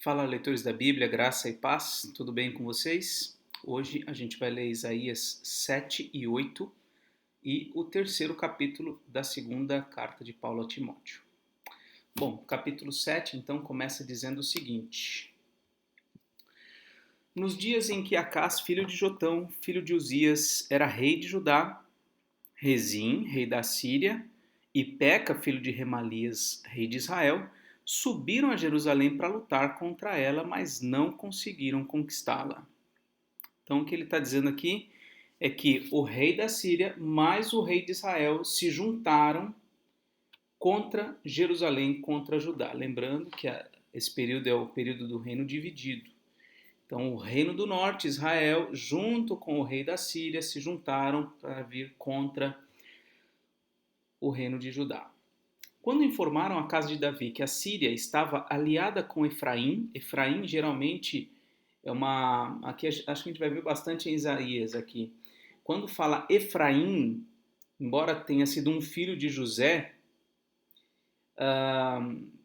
Fala, leitores da Bíblia, graça e paz, tudo bem com vocês? Hoje a gente vai ler Isaías 7 e 8 e o terceiro capítulo da segunda carta de Paulo a Timóteo. Bom, capítulo 7 então começa dizendo o seguinte: Nos dias em que Acás, filho de Jotão, filho de Uzias, era rei de Judá, Rezim, rei da Síria, e Peca, filho de Remalias, rei de Israel, subiram a Jerusalém para lutar contra ela, mas não conseguiram conquistá-la. Então, o que ele está dizendo aqui é que o rei da Síria mais o rei de Israel se juntaram contra Jerusalém, contra Judá. Lembrando que esse período é o período do reino dividido. Então, o reino do norte, Israel, junto com o rei da Síria, se juntaram para vir contra o reino de Judá. Quando informaram a casa de Davi que a Síria estava aliada com Efraim, Efraim geralmente é uma... Aqui acho que a gente vai ver bastante em Isaías aqui. Quando fala Efraim, embora tenha sido um filho de José,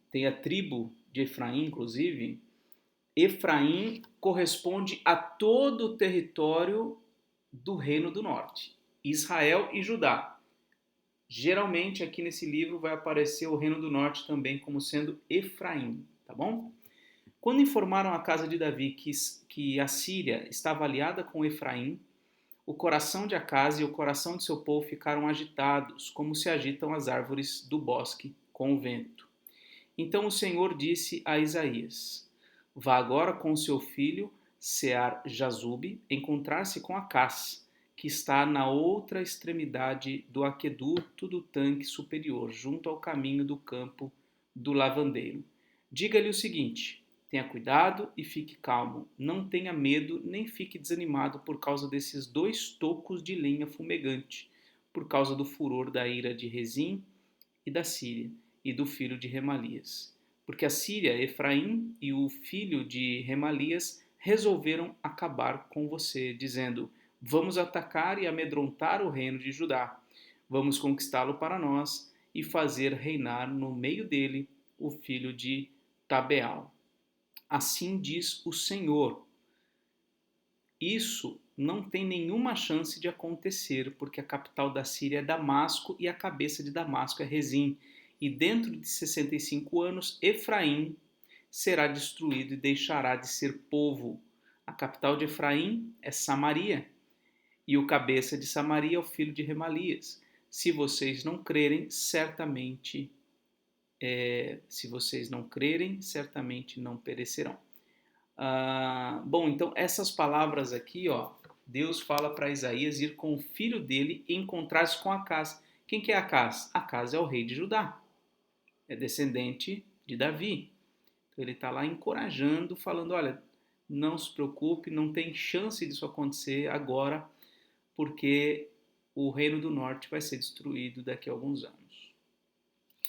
tem a tribo de Efraim, inclusive, Efraim corresponde a todo o território do Reino do Norte, Israel e Judá. Geralmente aqui nesse livro vai aparecer o Reino do Norte também como sendo Efraim, tá bom? Quando informaram a casa de Davi que a Síria estava aliada com Efraim, o coração de Acás e o coração de seu povo ficaram agitados, como se agitam as árvores do bosque com o vento. Então o Senhor disse a Isaías: Vá agora com seu filho Sear-Jazube encontrar-se com Acás, que está na outra extremidade do aqueduto do tanque superior, junto ao caminho do campo do lavandeiro. Diga-lhe o seguinte: tenha cuidado e fique calmo. Não tenha medo nem fique desanimado por causa desses 2 tocos de lenha fumegante, por causa do furor da ira de Rezim e da Síria e do filho de Remalias. Porque a Síria, Efraim e o filho de Remalias resolveram acabar com você, dizendo: Vamos atacar e amedrontar o reino de Judá. Vamos conquistá-lo para nós e fazer reinar no meio dele o filho de Tabeal. Assim diz o Senhor. Isso não tem nenhuma chance de acontecer, porque a capital da Síria é Damasco e a cabeça de Damasco é Rezim. E dentro de 65 anos, Efraim será destruído e deixará de ser povo. A capital de Efraim é Samaria, e o cabeça de Samaria é o filho de Remalias. Se vocês não crerem, certamente não perecerão. Bom, então essas palavras aqui, ó, Deus fala para Isaías ir com o filho dele e encontrar-se com Acás. Quem que é Acás? Acás é o rei de Judá, é descendente de Davi. Então ele está lá encorajando, falando, olha, não se preocupe, não tem chance disso acontecer agora, porque o reino do norte vai ser destruído daqui a alguns anos.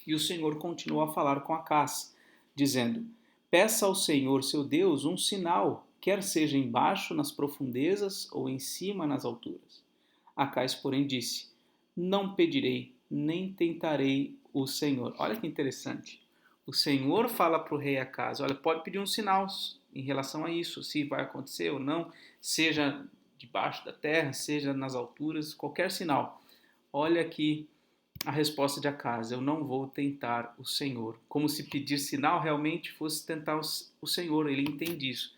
E o Senhor continuou a falar com Acás, dizendo: Peça ao Senhor seu Deus um sinal, quer seja embaixo nas profundezas ou em cima nas alturas. Acás, porém, disse: Não pedirei, nem tentarei o Senhor. Olha que interessante. O Senhor fala para o rei Acás: olha, pode pedir um sinal em relação a isso, se vai acontecer ou não, seja debaixo da terra, seja nas alturas, qualquer sinal. Olha aqui a resposta de Acás: eu não vou tentar o Senhor. Como se pedir sinal realmente fosse tentar o Senhor, ele entende isso.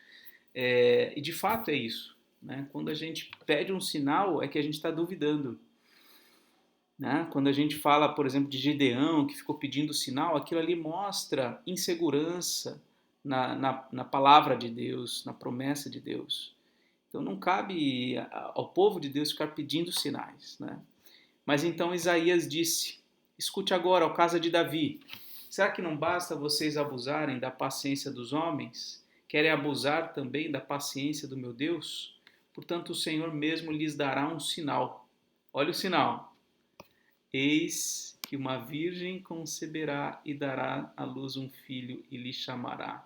E de fato é isso. Né? Quando a gente pede um sinal, é que a gente está duvidando. Né? Quando a gente fala, por exemplo, de Gideão, que ficou pedindo sinal, aquilo ali mostra insegurança na palavra de Deus, na promessa de Deus. Então não cabe ao povo de Deus ficar pedindo sinais. Né? Mas então Isaías disse: Escute agora, ó casa de Davi, será que não basta vocês abusarem da paciência dos homens? Querem abusar também da paciência do meu Deus? Portanto, o Senhor mesmo lhes dará um sinal. Olha o sinal. Eis que uma virgem conceberá e dará à luz um filho e lhe chamará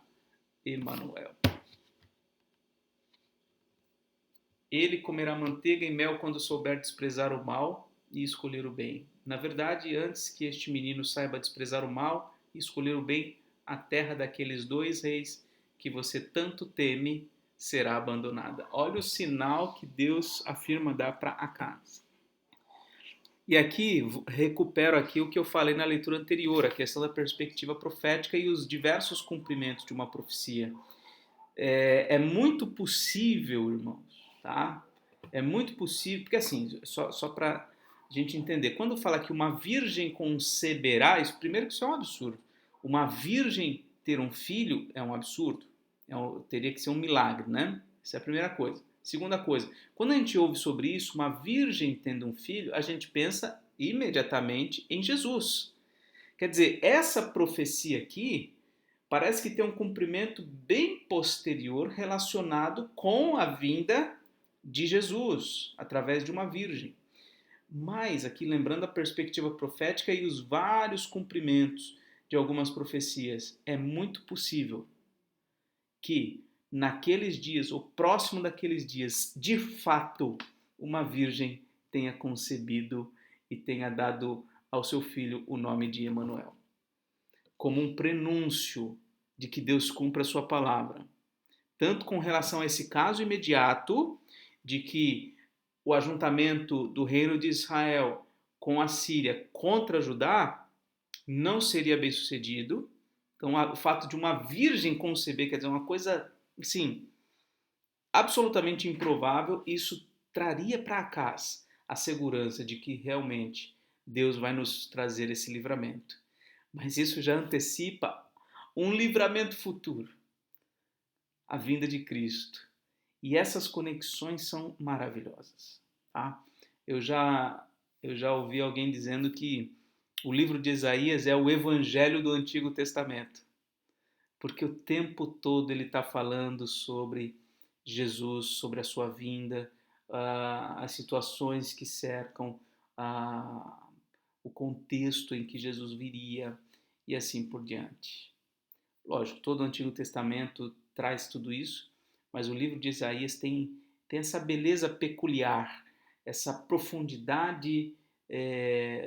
Emanuel. Ele comerá manteiga e mel quando souber desprezar o mal e escolher o bem. Na verdade, antes que este menino saiba desprezar o mal e escolher o bem, a terra daqueles 2 reis que você tanto teme será abandonada. Olha o sinal que Deus afirma dar para Acaz. E aqui, recupero aqui o que eu falei na leitura anterior, a questão da perspectiva profética e os diversos cumprimentos de uma profecia. É muito possível, irmãos, tá? É muito possível, porque assim, só para a gente entender, quando fala que uma virgem conceberá, primeiro que isso é um absurdo. Uma virgem ter um filho é um absurdo. Teria que ser um milagre, né? Essa é a primeira coisa. Segunda coisa, quando a gente ouve sobre isso, uma virgem tendo um filho, a gente pensa imediatamente em Jesus. Quer dizer, essa profecia aqui parece que tem um cumprimento bem posterior relacionado com a vinda de Jesus, através de uma virgem. Mas, aqui lembrando a perspectiva profética e os vários cumprimentos de algumas profecias, é muito possível que naqueles dias, ou próximo daqueles dias, de fato, uma virgem tenha concebido e tenha dado ao seu filho o nome de Emanuel, como um prenúncio de que Deus cumpra a sua palavra. Tanto com relação a esse caso imediato, de que o ajuntamento do reino de Israel com a Síria contra Judá não seria bem sucedido. Então, o fato de uma virgem conceber, quer dizer, uma coisa, sim, absolutamente improvável, isso traria para Acaz a segurança de que realmente Deus vai nos trazer esse livramento. Mas isso já antecipa um livramento futuro, a vinda de Cristo. E essas conexões são maravilhosas. Tá? Eu já ouvi alguém dizendo que o livro de Isaías é o evangelho do Antigo Testamento, porque o tempo todo ele está falando sobre Jesus, sobre a sua vinda, as situações que cercam o contexto em que Jesus viria e assim por diante. Lógico, todo o Antigo Testamento traz tudo isso, mas o livro de Isaías tem essa beleza peculiar, essa profundidade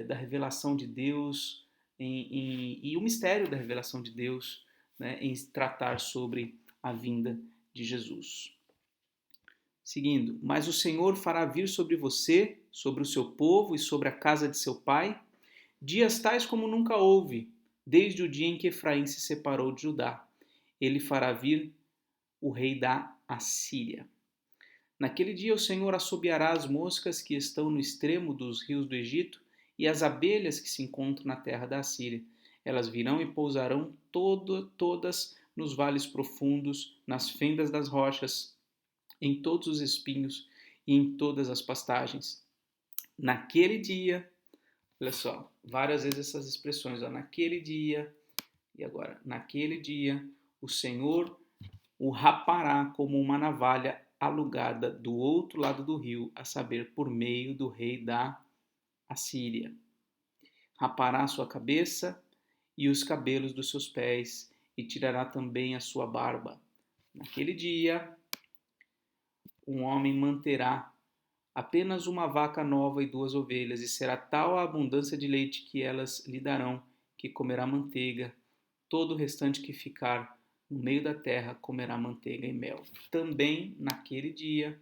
da revelação de Deus e o mistério da revelação de Deus, né, em tratar sobre a vinda de Jesus. Seguindo, mas o Senhor fará vir sobre você, sobre o seu povo e sobre a casa de seu pai, dias tais como nunca houve, desde o dia em que Efraim se separou de Judá. Ele fará vir o rei da Assíria. Naquele dia o Senhor assobiará as moscas que estão no extremo dos rios do Egito e as abelhas que se encontram na terra da Assíria. Elas virão e pousarão todas nos vales profundos, nas fendas das rochas, em todos os espinhos e em todas as pastagens. Naquele dia, olha só, várias vezes essas expressões, ó, naquele dia, e agora, naquele dia, o Senhor o rapará como uma navalha alugada do outro lado do rio, a saber, por meio do rei da Assíria. Rapará a sua cabeça e os cabelos dos seus pés, e tirará também a sua barba. Naquele dia, um homem manterá apenas uma vaca nova e 2 ovelhas, e será tal a abundância de leite que elas lhe darão, que comerá manteiga. Todo o restante que ficar no meio da terra comerá manteiga e mel. Também naquele dia,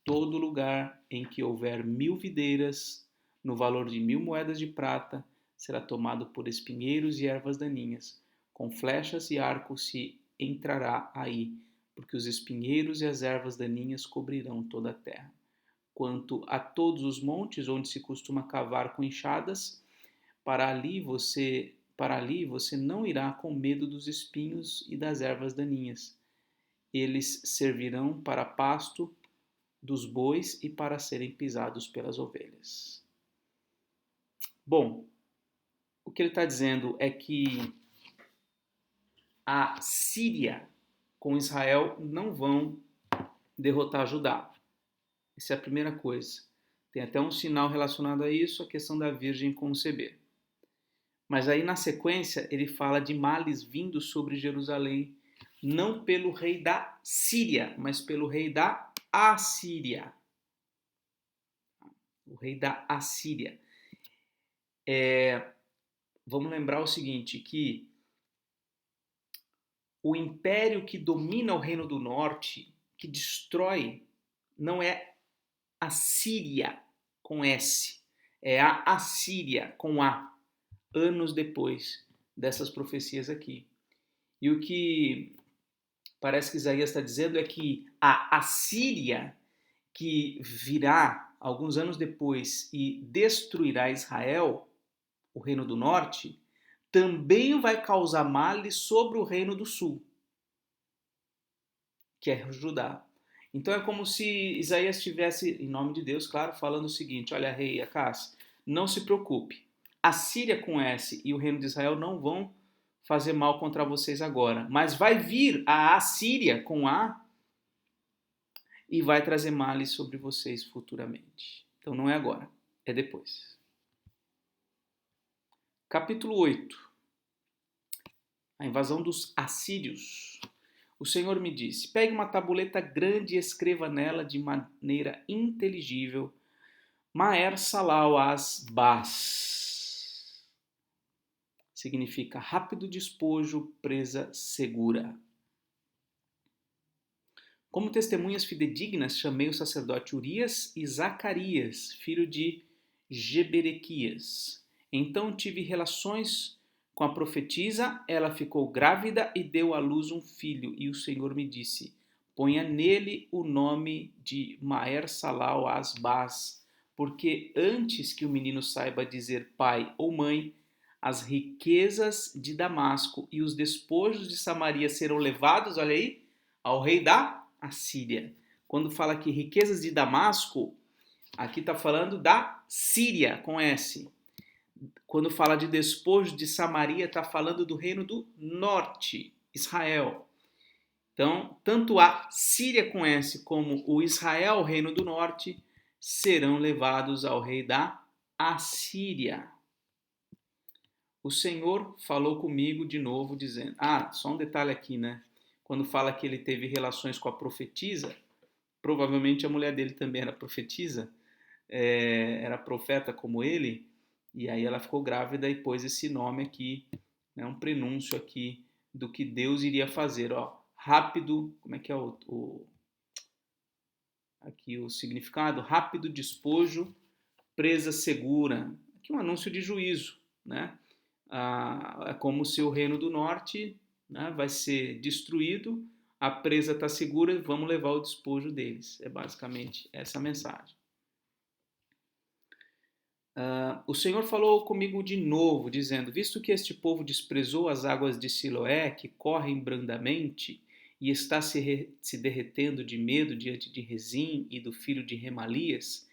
todo lugar em que houver 1000 videiras, no valor de 1000 moedas de prata, será tomado por espinheiros e ervas daninhas. Com flechas e arcos se entrará aí, porque os espinheiros e as ervas daninhas cobrirão toda a terra. Quanto a todos os montes onde se costuma cavar com enxadas, para ali você não irá com medo dos espinhos e das ervas daninhas. Eles servirão para pasto dos bois e para serem pisados pelas ovelhas. Bom, o que ele está dizendo é que a Síria com Israel não vão derrotar Judá. Essa é a primeira coisa. Tem até um sinal relacionado a isso, a questão da virgem conceber. Mas aí na sequência ele fala de males vindos sobre Jerusalém, não pelo rei da Síria, mas pelo rei da Assíria. O rei da Assíria. Vamos lembrar o seguinte, que o império que domina o Reino do Norte, que destrói, não é a Síria com S, é a Assíria com A, anos depois dessas profecias aqui. E o que parece que Isaías está dizendo é que a Assíria, que virá alguns anos depois e destruirá Israel, o Reino do Norte, também vai causar males sobre o Reino do Sul, que é Judá. Então é como se Isaías estivesse, em nome de Deus, claro, falando o seguinte: olha, rei Acás, não se preocupe. A Síria com S e o reino de Israel não vão fazer mal contra vocês agora, mas vai vir a Assíria com A e vai trazer males sobre vocês futuramente. Então não é agora, é depois. Capítulo 8. A invasão dos assírios. O Senhor me disse: pegue uma tabuleta grande e escreva nela de maneira inteligível Maer Salal As-Bas. Significa rápido despojo, presa segura. Como testemunhas fidedignas, chamei o sacerdote Urias e Zacarias, filho de Geberequias. Então tive relações com a profetisa, ela ficou grávida e deu à luz um filho. E o Senhor me disse: ponha nele o nome de Maer Salal As-Bas, porque antes que o menino saiba dizer pai ou mãe, as riquezas de Damasco e os despojos de Samaria serão levados, olha aí, ao rei da Assíria. Quando fala que riquezas de Damasco, aqui está falando da Síria, com S. Quando fala de despojo de Samaria, está falando do reino do norte, Israel. Então, tanto a Síria com S como o Israel, reino do norte, serão levados ao rei da Assíria. O Senhor falou comigo de novo, dizendo... só um detalhe aqui, né? Quando fala que ele teve relações com a profetisa, provavelmente a mulher dele também era profetisa, era profeta como ele, e aí ela ficou grávida e pôs esse nome aqui, né, um prenúncio aqui do que Deus iria fazer. Ó, rápido, como é que é aqui o significado? Rápido despojo, presa segura. Aqui um anúncio de juízo, né? É como se o reino do norte, né, vai ser destruído, a presa está segura, vamos levar o despojo deles. É basicamente essa a mensagem. O Senhor falou comigo de novo, dizendo: visto que este povo desprezou as águas de Siloé, que correm brandamente, e está se derretendo de medo diante de Rezim e do filho de Remalias,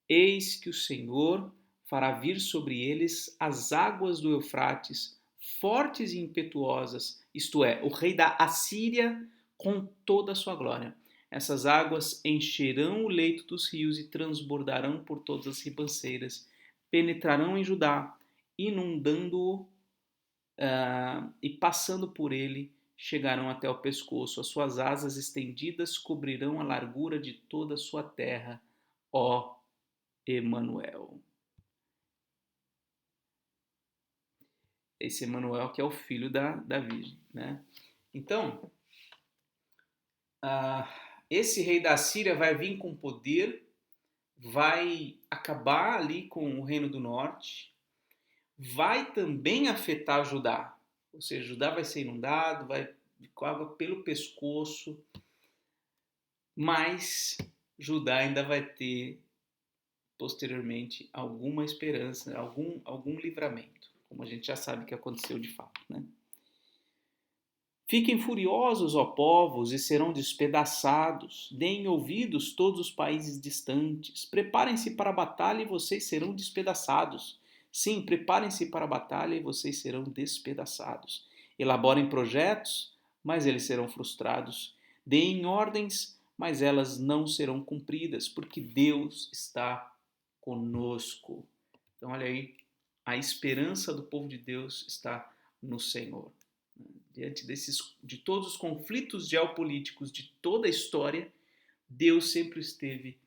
eis que o Senhor fará vir sobre eles as águas do Eufrates, fortes e impetuosas, isto é, o rei da Assíria com toda a sua glória. Essas águas encherão o leito dos rios e transbordarão por todas as ribanceiras, penetrarão em Judá, inundando-o e passando por ele, chegarão até o pescoço. As suas asas estendidas cobrirão a largura de toda a sua terra, ó Emanuel. Esse Emanuel que é o filho da Virgem, né? Então, esse rei da Síria vai vir com poder, vai acabar ali com o reino do norte, vai também afetar Judá, ou seja, Judá vai ser inundado, vai com água pelo pescoço, mas Judá ainda vai ter posteriormente alguma esperança, algum livramento, como a gente já sabe que aconteceu de fato, né? Fiquem furiosos, ó povos, e serão despedaçados. Deem ouvidos todos os países distantes. Preparem-se para a batalha e vocês serão despedaçados. Sim, preparem-se para a batalha e vocês serão despedaçados. Elaborem projetos, mas eles serão frustrados. Deem ordens, mas elas não serão cumpridas, porque Deus está conosco. Então, olha aí, a esperança do povo de Deus está no Senhor. Diante de todos os conflitos geopolíticos de toda a história, Deus sempre esteve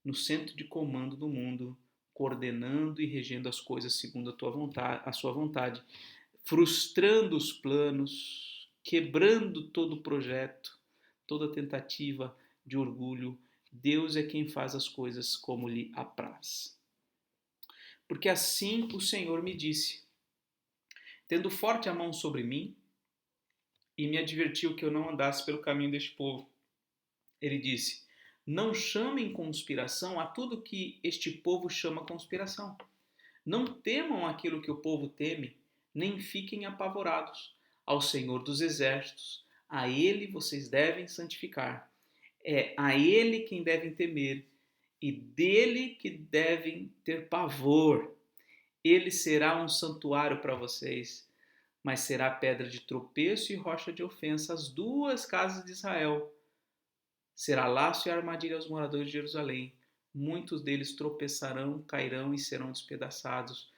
no centro de comando do mundo, coordenando e regendo as coisas segundo a sua vontade, frustrando os planos quebrando todo projeto, toda tentativa de orgulho. Deus é quem faz as coisas como lhe apraz. Porque assim o Senhor me disse, tendo forte a mão sobre mim, e me advertiu que eu não andasse pelo caminho deste povo. Ele disse, não chamem conspiração a tudo que este povo chama conspiração. Não temam aquilo que o povo teme, nem fiquem apavorados. Ao Senhor dos Exércitos, a Ele vocês devem santificar. É a Ele quem devem temer, e dele que devem ter pavor. Ele será um santuário para vocês, mas será pedra de tropeço e rocha de ofensa às duas casas de Israel. Será laço e armadilha aos moradores de Jerusalém. Muitos deles tropeçarão, cairão e serão despedaçados.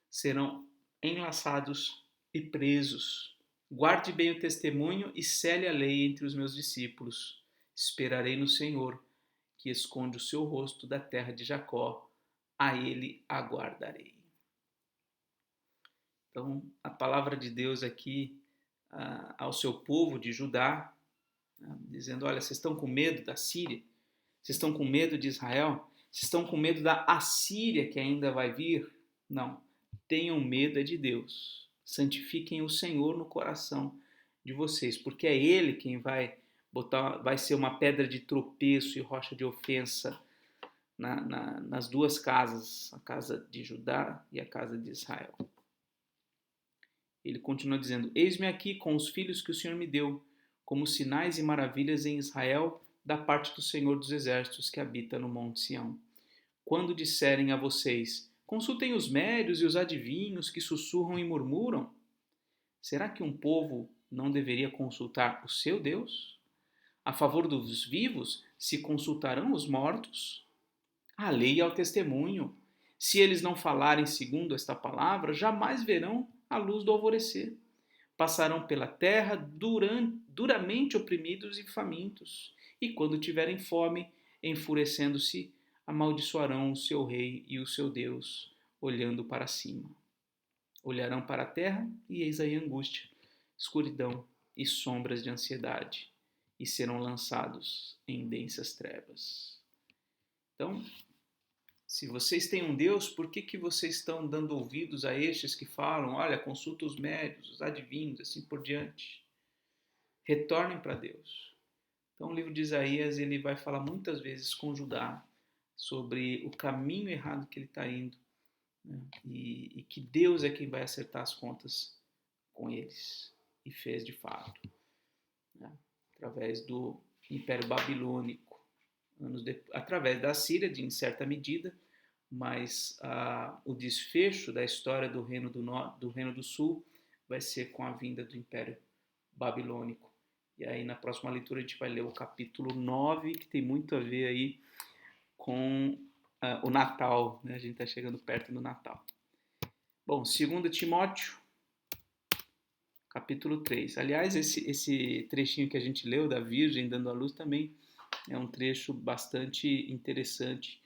Serão enlaçados e presos. Guarde bem o testemunho e cele a lei entre os meus discípulos. Esperarei no Senhor, que esconde o seu rosto da terra de Jacó. A ele aguardarei. Então, a palavra de Deus aqui ao seu povo de Judá, dizendo, olha, vocês estão com medo da Síria? Vocês estão com medo de Israel? Vocês estão com medo da Assíria que ainda vai vir? Não, tenham medo de Deus. Santifiquem o Senhor no coração de vocês, porque é Ele quem vai ser uma pedra de tropeço e rocha de ofensa nas duas casas, a casa de Judá e a casa de Israel. Ele continua dizendo, eis-me aqui com os filhos que o Senhor me deu, como sinais e maravilhas em Israel, da parte do Senhor dos Exércitos que habita no Monte Sião. Quando disserem a vocês, consultem os médios e os adivinhos que sussurram e murmuram, será que um povo não deveria consultar o seu Deus? A favor dos vivos, se consultarão os mortos? A lei é o testemunho. Se eles não falarem segundo esta palavra, jamais verão a luz do alvorecer. Passarão pela terra duramente oprimidos e famintos, e quando tiverem fome, enfurecendo-se, amaldiçoarão o seu rei e o seu Deus, olhando para cima. Olharão para a terra e eis aí angústia, escuridão e sombras de ansiedade, e serão lançados em densas trevas. Então, se vocês têm um Deus, por que vocês estão dando ouvidos a estes que falam, olha, consulta os médios, os adivinhos, assim por diante? Retornem para Deus. Então o livro de Isaías ele vai falar muitas vezes com Judá sobre o caminho errado que ele está indo, né? E que Deus é quem vai acertar as contas com eles. E fez de fato, né? Através do Império Babilônico, através da Síria, em certa medida, mas o desfecho da história do Reino do Sul vai ser com a vinda do Império Babilônico. E aí na próxima leitura a gente vai ler o capítulo 9, que tem muito a ver aí com o Natal, né? A gente está chegando perto do Natal. Bom, 2 Timóteo, capítulo 3. Aliás, esse trechinho que a gente leu da Virgem dando à luz também é um trecho bastante interessante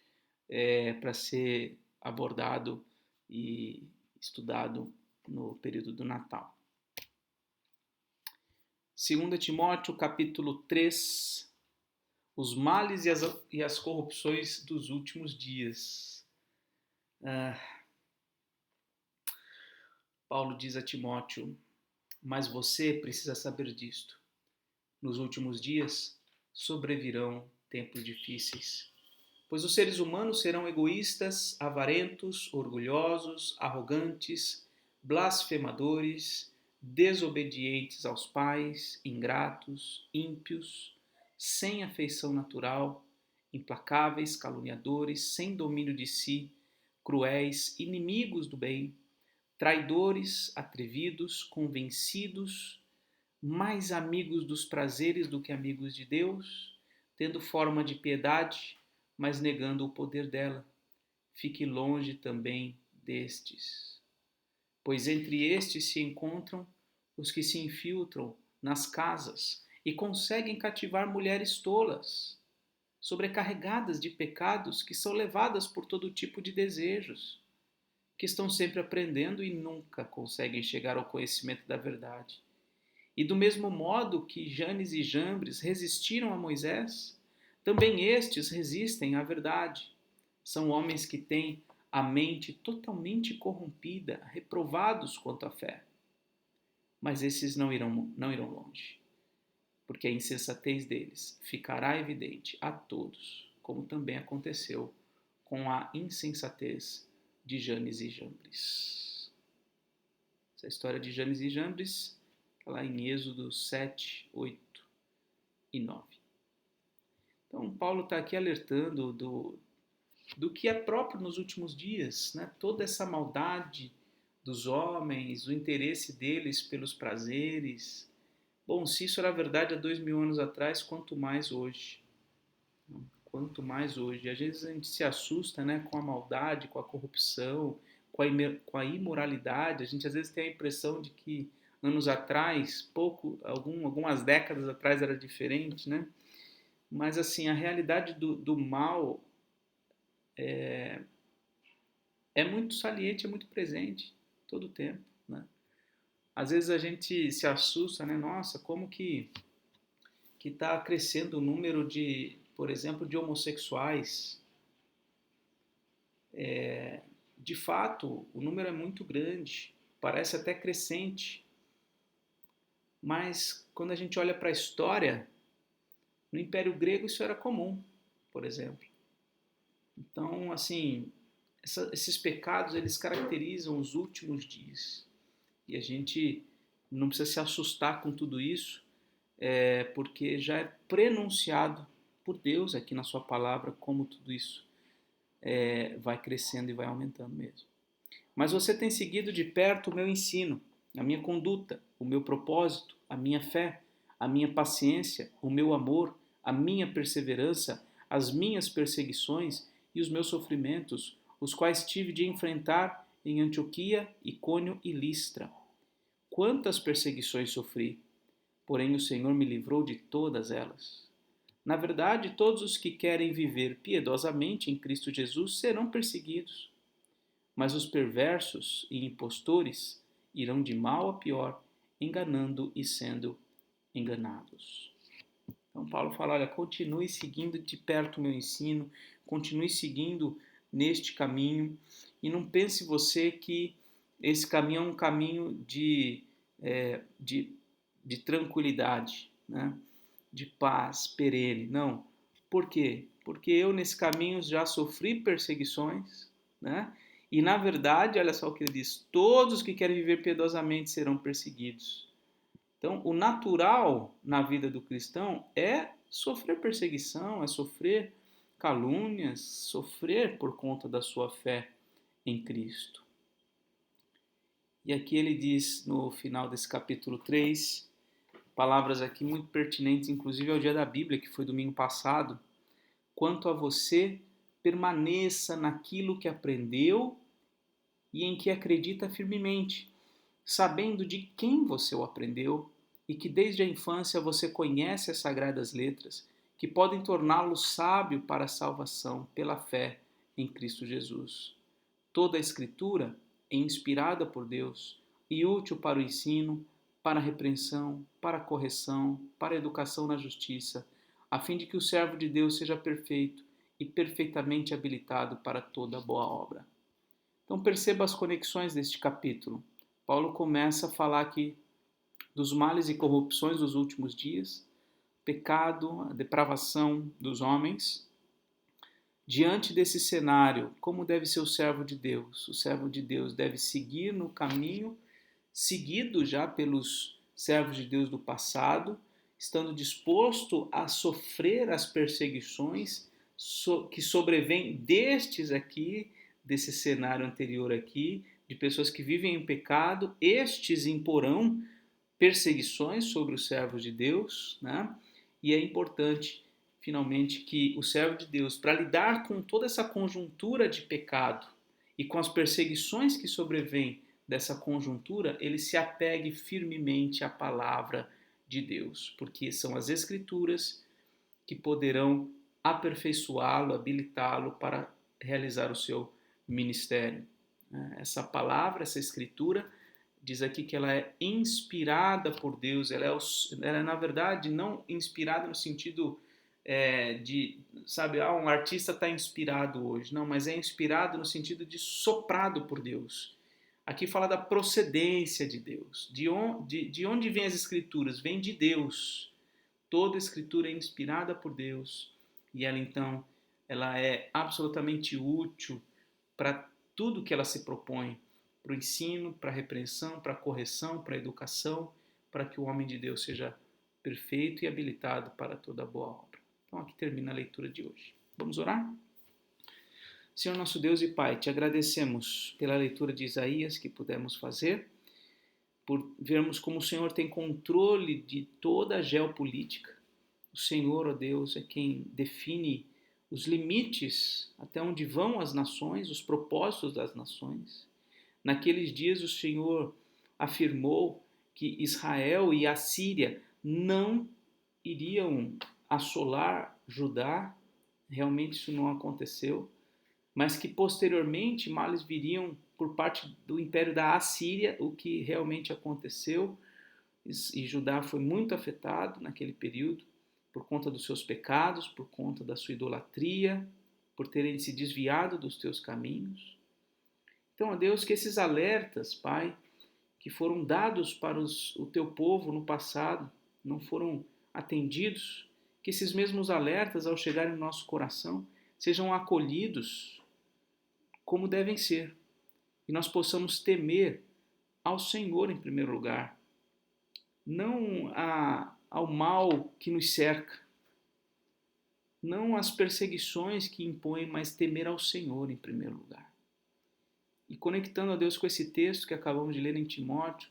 para ser abordado e estudado no período do Natal. 2 Timóteo, capítulo 3, os males e as corrupções dos últimos dias. Paulo diz a Timóteo, mas você precisa saber disto. Nos últimos dias sobrevirão tempos difíceis, pois os seres humanos serão egoístas, avarentos, orgulhosos, arrogantes, blasfemadores, desobedientes aos pais, ingratos, ímpios, sem afeição natural, implacáveis, caluniadores, sem domínio de si, cruéis, inimigos do bem, traidores, atrevidos, convencidos, mais amigos dos prazeres do que amigos de Deus, tendo forma de piedade, mas negando o poder dela. Fique longe também destes. Pois entre estes se encontram os que se infiltram nas casas e conseguem cativar mulheres tolas, sobrecarregadas de pecados que são levadas por todo tipo de desejos, que estão sempre aprendendo e nunca conseguem chegar ao conhecimento da verdade. E do mesmo modo que Janes e Jambres resistiram a Moisés, também estes resistem à verdade. São homens que têm a mente totalmente corrompida, reprovados quanto à fé. Mas esses não irão longe, porque a insensatez deles ficará evidente a todos, como também aconteceu com a insensatez de Janes e Jambres. Essa história de Janes e Jambres está lá em Êxodo 7, 8 e 9. Então, Paulo está aqui alertando do que é próprio nos últimos dias, né? Toda essa maldade dos homens, o interesse deles pelos prazeres. Bom, se isso era verdade há 2000 anos atrás, quanto mais hoje. Quanto mais hoje. Às vezes a gente se assusta, né, com a maldade, com a corrupção, com a imoralidade. A gente às vezes tem a impressão de que anos atrás, algumas décadas atrás era diferente, né? Mas assim, a realidade do mal é muito saliente, é muito presente, todo o tempo, né? Às vezes a gente se assusta, né? Nossa, como que está crescendo o número de, por exemplo, de homossexuais. De fato, o número é muito grande, parece até crescente, mas quando a gente olha para a história, no Império Grego isso era comum, por exemplo. Então, assim, esses pecados, eles caracterizam os últimos dias. E a gente não precisa se assustar com tudo isso, porque já é prenunciado por Deus aqui na sua palavra como tudo isso vai crescendo e vai aumentando mesmo. Mas você tem seguido de perto o meu ensino, a minha conduta, o meu propósito, a minha fé, a minha paciência, o meu amor, a minha perseverança, as minhas perseguições e os meus sofrimentos, os quais tive de enfrentar em Antioquia, Icônio e Listra. Quantas perseguições sofri, porém o Senhor me livrou de todas elas. Na verdade, todos os que querem viver piedosamente em Cristo Jesus serão perseguidos, mas os perversos e impostores irão de mal a pior, enganando e sendo enganados. Então Paulo fala, olha, continue seguindo de perto o meu ensino, continue seguindo neste caminho, e não pense você que esse caminho é um caminho de tranquilidade, né? De paz perene. Não. Por quê? Porque eu nesse caminho já sofri perseguições, né? E na verdade, olha só o que ele diz, todos os que querem viver piedosamente serão perseguidos. Então, o natural na vida do cristão é sofrer perseguição, é sofrer calúnias, sofrer por conta da sua fé em Cristo. E aqui ele diz no final desse capítulo 3, palavras aqui muito pertinentes, inclusive ao dia da Bíblia, que foi domingo passado. Quanto a você, permaneça naquilo que aprendeu e em que acredita firmemente, sabendo de quem você o aprendeu e que desde a infância você conhece as sagradas letras, que podem torná-lo sábio para a salvação pela fé em Cristo Jesus. Toda a Escritura é inspirada por Deus e útil para o ensino, para a repreensão, para a correção, para a educação na justiça, a fim de que o servo de Deus seja perfeito e perfeitamente habilitado para toda boa obra. Então perceba as conexões deste capítulo. Paulo começa a falar aqui dos males e corrupções dos últimos dias, pecado, a depravação dos homens. Diante desse cenário, como deve ser o servo de Deus? O servo de Deus deve seguir no caminho seguido já pelos servos de Deus do passado, estando disposto a sofrer as perseguições que sobrevêm destes aqui, desse cenário anterior aqui, de pessoas que vivem em pecado, estes imporão perseguições sobre os servos de Deus, né? E é importante, finalmente, que o servo de Deus, para lidar com toda essa conjuntura de pecado e com as perseguições que sobrevêm dessa conjuntura, ele se apegue firmemente à palavra de Deus, porque são as Escrituras que poderão aperfeiçoá-lo, habilitá-lo para realizar o seu ministério. Essa palavra, essa Escritura, Diz aqui que ela é inspirada por Deus, ela é na verdade não inspirada no sentido de, sabe, um artista está inspirado hoje, não, mas é inspirado no sentido de soprado por Deus. Aqui fala da procedência de Deus, de onde vêm as escrituras? Vem de Deus. Toda escritura é inspirada por Deus e ela então ela é absolutamente útil para tudo que ela se propõe, para o ensino, para a repreensão, para a correção, para a educação, para que o homem de Deus seja perfeito e habilitado para toda boa obra. Então aqui termina a leitura de hoje. Vamos orar? Senhor nosso Deus e Pai, te agradecemos pela leitura de Isaías que pudemos fazer, por vermos como o Senhor tem controle de toda a geopolítica. O Senhor, ó Deus, é quem define os limites até onde vão as nações, os propósitos das nações. Naqueles dias o Senhor afirmou que Israel e a Síria não iriam assolar Judá, realmente isso não aconteceu, mas que posteriormente males viriam por parte do Império da Assíria, o que realmente aconteceu, e Judá foi muito afetado naquele período, por conta dos seus pecados, por conta da sua idolatria, por terem se desviado dos teus caminhos. Então, ó Deus, que esses alertas, Pai, que foram dados para o teu povo no passado, não foram atendidos, que esses mesmos alertas, ao chegarem no nosso coração, sejam acolhidos como devem ser, e nós possamos temer ao Senhor em primeiro lugar, não ao mal que nos cerca, não às perseguições que impõem, mas temer ao Senhor em primeiro lugar. E conectando a Deus com esse texto que acabamos de ler em Timóteo,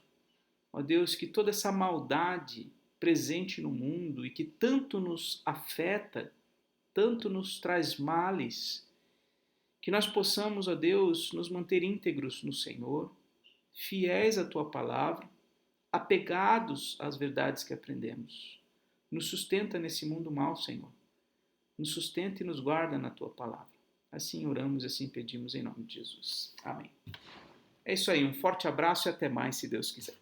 ó Deus, que toda essa maldade presente no mundo e que tanto nos afeta, tanto nos traz males, que nós possamos, ó Deus, nos manter íntegros no Senhor, fiéis à Tua palavra, apegados às verdades que aprendemos. Nos sustenta nesse mundo mau, Senhor. Nos sustenta e nos guarda na Tua palavra. Assim oramos e assim pedimos em nome de Jesus. Amém. É isso aí, um forte abraço e até mais, se Deus quiser.